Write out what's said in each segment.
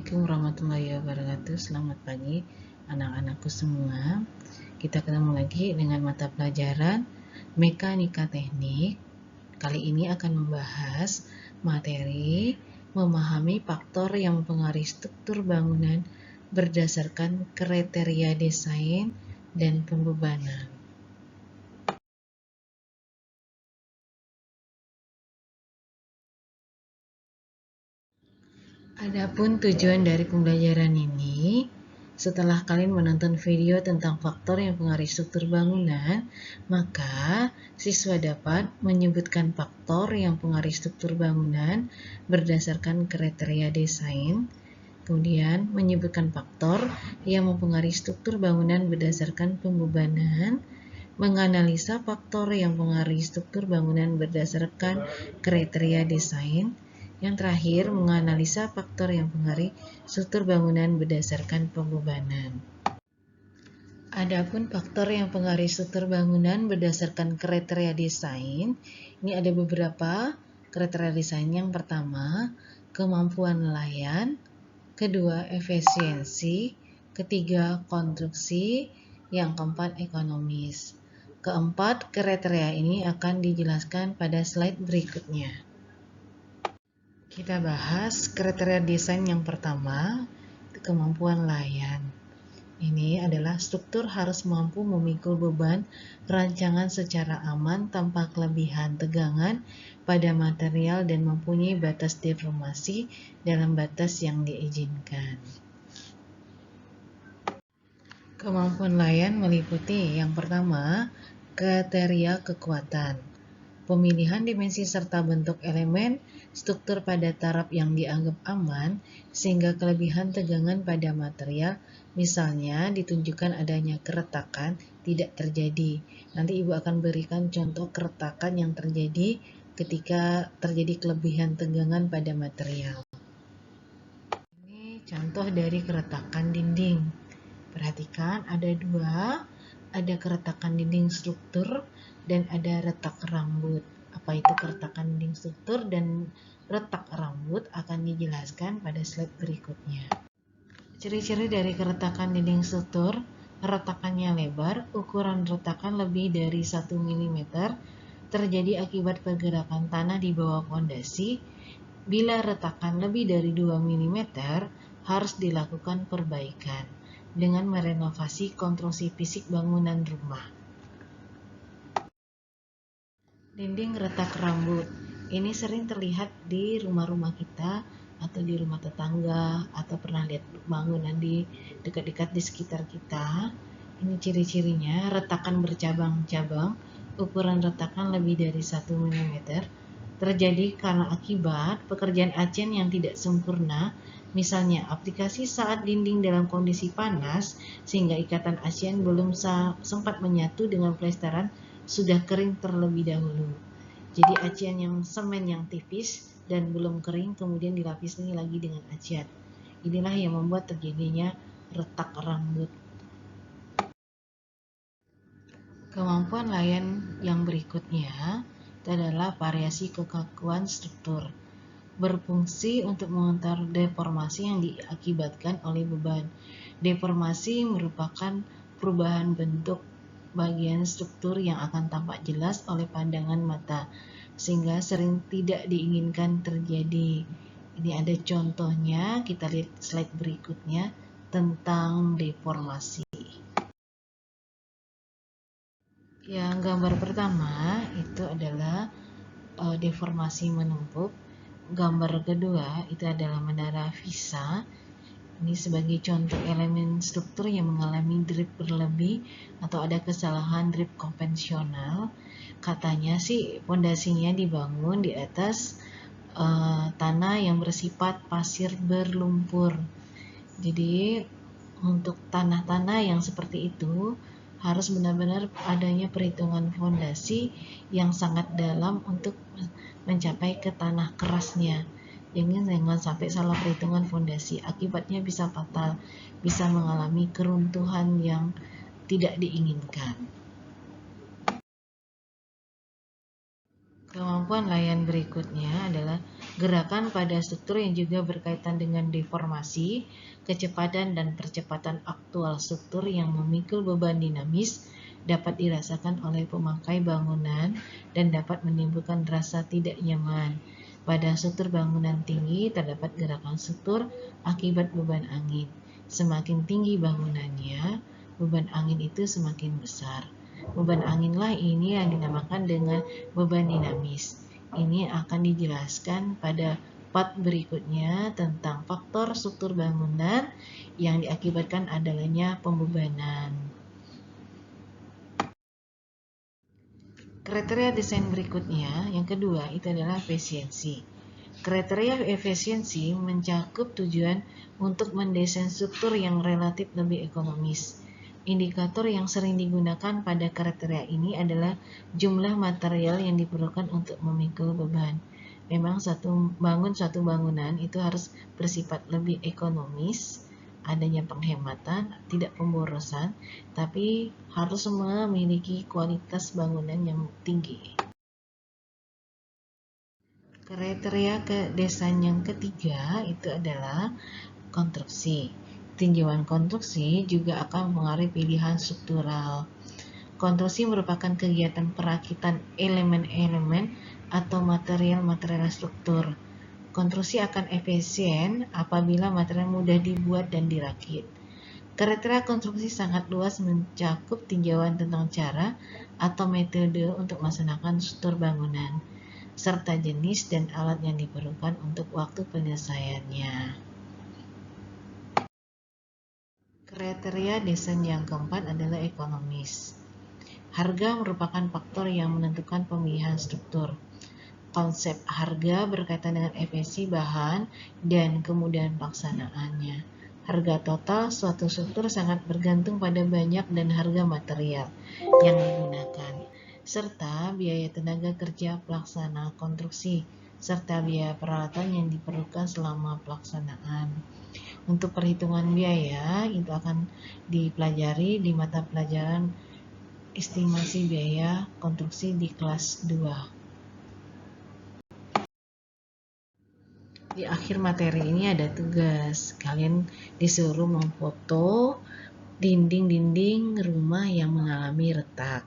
Assalamualaikum warahmatullahi wabarakatuh. Selamat pagi anak-anakku semua. Kita ketemu lagi dengan mata pelajaran Mekanika Teknik. Kali ini akan membahas materi memahami faktor yang mempengaruhi struktur bangunan berdasarkan kriteria desain dan pembebanan. Adapun tujuan dari pembelajaran ini, setelah kalian menonton video tentang faktor yang mempengaruhi struktur bangunan, maka siswa dapat menyebutkan faktor yang mempengaruhi struktur bangunan berdasarkan kriteria desain, kemudian menyebutkan faktor yang mempengaruhi struktur bangunan berdasarkan pembebanan, menganalisa faktor yang mempengaruhi struktur bangunan berdasarkan kriteria desain, yang terakhir, menganalisa faktor yang mempengaruhi struktur bangunan berdasarkan pembebanan. Adapun faktor yang mempengaruhi struktur bangunan berdasarkan kriteria desain, ini ada beberapa kriteria desain. Yang pertama, kemampuan nelayan, kedua, efisiensi, ketiga, konstruksi, yang keempat, ekonomis. Keempat, kriteria ini akan dijelaskan pada slide berikutnya. Kita bahas kriteria desain yang pertama, kemampuan layan. Ini adalah struktur harus mampu memikul beban rancangan secara aman tanpa kelebihan tegangan pada material dan mempunyai batas deformasi dalam batas yang diizinkan. Kemampuan layan meliputi yang pertama, kriteria kekuatan. Pemilihan dimensi serta bentuk elemen struktur pada taraf yang dianggap aman sehingga kelebihan tegangan pada material, misalnya ditunjukkan adanya keretakan, tidak terjadi. Nanti Ibu akan berikan contoh keretakan yang terjadi ketika terjadi kelebihan tegangan pada material. Ini contoh dari keretakan dinding. Perhatikan ada dua, ada keretakan dinding struktur dan ada retak rambut. Apa itu keretakan dinding struktur dan retak rambut akan dijelaskan pada slide berikutnya. Ciri-ciri dari keretakan dinding struktur, retakannya lebar, ukuran retakan lebih dari 1 mm, terjadi akibat pergerakan tanah di bawah fondasi. Bila retakan lebih dari 2 mm, harus dilakukan perbaikan dengan merenovasi konstruksi fisik bangunan rumah. Dinding retak rambut ini sering terlihat di rumah-rumah kita atau di rumah tetangga atau pernah lihat bangunan di dekat-dekat di sekitar kita. Ini ciri-cirinya, retakan bercabang-cabang, ukuran retakan lebih dari 1 mm, terjadi karena akibat pekerjaan acian yang tidak sempurna, misalnya aplikasi saat dinding dalam kondisi panas sehingga ikatan acian belum sempat menyatu dengan plesteran sudah kering terlebih dahulu. Jadi acian yang semen yang tipis dan belum kering kemudian dilapisi lagi dengan acian. Inilah yang membuat terjadinya retak rambut. Kemampuan layan yang berikutnya adalah variasi kekakuan struktur. Berfungsi untuk mengantar deformasi yang diakibatkan oleh beban. Deformasi merupakan perubahan bentuk bagian struktur yang akan tampak jelas oleh pandangan mata, sehingga sering tidak diinginkan terjadi. Ini ada contohnya, kita lihat slide berikutnya tentang deformasi. Yang gambar pertama itu adalah deformasi menumpuk. Gambar kedua itu adalah menara visa. Ini sebagai contoh elemen struktur yang mengalami drip berlebih atau ada kesalahan drip konvensional. Katanya sih fondasinya dibangun di atas tanah yang bersifat pasir berlumpur. Jadi untuk tanah-tanah yang seperti itu harus benar-benar adanya perhitungan fondasi yang sangat dalam untuk mencapai ke tanah kerasnya. Jangan sampai salah perhitungan fondasi, akibatnya bisa fatal, bisa mengalami keruntuhan yang tidak diinginkan. Kemampuan layan berikutnya adalah gerakan pada struktur yang juga berkaitan dengan deformasi, kecepatan dan percepatan aktual struktur yang memikul beban dinamis dapat dirasakan oleh pemakai bangunan dan dapat menimbulkan rasa tidak nyaman. Pada struktur bangunan tinggi terdapat gerakan struktur akibat beban angin. Semakin tinggi bangunannya, beban angin itu semakin besar. Beban anginlah ini yang dinamakan dengan beban dinamis. Ini akan dijelaskan pada part berikutnya tentang faktor struktur bangunan yang diakibatkan adanya pembebanan. Kriteria desain berikutnya, yang kedua, itu adalah efisiensi. Kriteria efisiensi mencakup tujuan untuk mendesain struktur yang relatif lebih ekonomis. Indikator yang sering digunakan pada kriteria ini adalah jumlah material yang diperlukan untuk memikul beban. Memang suatu bangunan itu harus bersifat lebih ekonomis, adanya penghematan, tidak pemborosan, tapi harus memiliki kualitas bangunan yang tinggi. Kriteria desain yang ketiga itu adalah konstruksi. Tinjauan konstruksi juga akan mempengaruhi pilihan struktural. Konstruksi merupakan kegiatan perakitan elemen-elemen atau material-material struktur. Konstruksi akan efisien apabila material mudah dibuat dan dirakit. Kriteria konstruksi sangat luas mencakup tinjauan tentang cara atau metode untuk melaksanakan struktur bangunan, serta jenis dan alat yang diperlukan untuk waktu penyelesaiannya. Kriteria desain yang keempat adalah ekonomis. Harga merupakan faktor yang menentukan pemilihan struktur. Konsep harga berkaitan dengan efisiensi bahan dan kemudahan pelaksanaannya. Harga total suatu struktur sangat bergantung pada banyak dan harga material yang digunakan, serta biaya tenaga kerja pelaksana konstruksi, serta biaya peralatan yang diperlukan selama pelaksanaan. Untuk perhitungan biaya, itu akan dipelajari di mata pelajaran estimasi biaya konstruksi di kelas 2. Di akhir materi ini ada tugas. Kalian disuruh memfoto dinding-dinding rumah yang mengalami retak.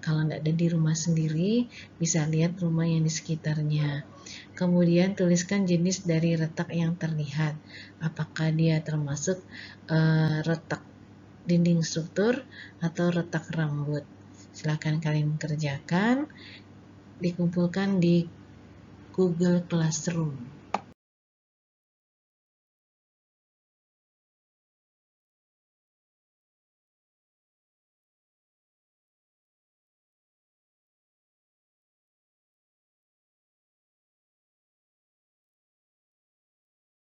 Kalau tidak ada di rumah sendiri, bisa lihat rumah yang di sekitarnya. Kemudian tuliskan jenis dari retak yang terlihat. Apakah dia termasuk retak dinding struktur atau retak rambut. Silakan kalian kerjakan, dikumpulkan di Google Classroom.